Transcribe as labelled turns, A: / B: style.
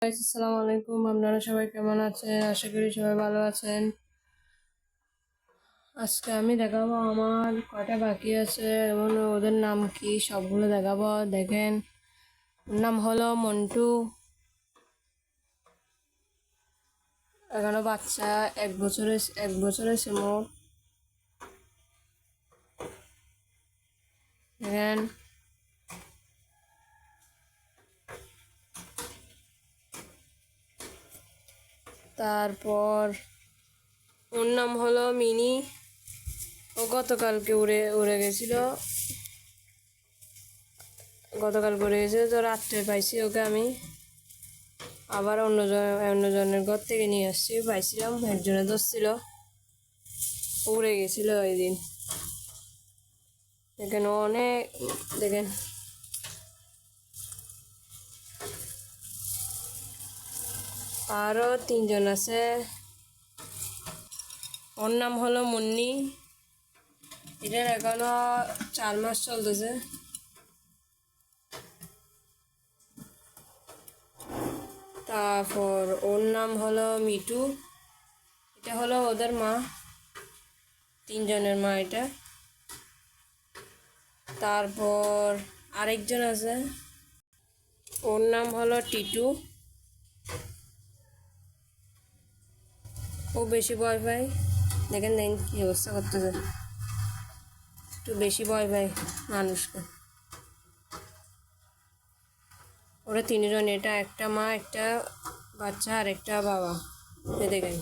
A: আসসালামু আলাইকুম। আপনারা সবাই কেমন আছেন? আশা করি সবাই ভালো আছেন। আজকে আমি দেখাবো আমার কয়টা বাকি আছে এবং ওদের নাম কি সবগুলো দেখাবো। দেখেন, ওর নাম হলো মন্টু। এখনো বাচ্চা, 1 বছরের মোট। দেখেন, তারপর ওর নাম হলো মিনি। ও গতকালকে উড়ে উড়ে গেছিল। তো রাত্রে পাইছি ওকে আমি। আবার অন্যজনের ঘর থেকে নিয়ে আসছি। পাইছিলাম, একজনের দোষ ছিল, উড়ে গেছিল ওই দিন। দেখেন অনেক, দেখেন আরও 3জন আছে। ওর নাম হলো মুন্নি। এটার এখনো 4 মাস চলতেছে। তারপর ওর নাম হলো মিটু। এটা হলো ওদের মা, 3জনের মা এটা। তারপর আরেকজন আছে, ওর নাম হলো টিটু। ও বেশি ভয় পায়। দেখেন দেখেন কি অবস্থা করতেছে, একটু বেশি ভয় পায় মানুষকে। ওরা 3জন, এটা একটা মা, একটা বাচ্চা আর একটা বাবা। দেখেন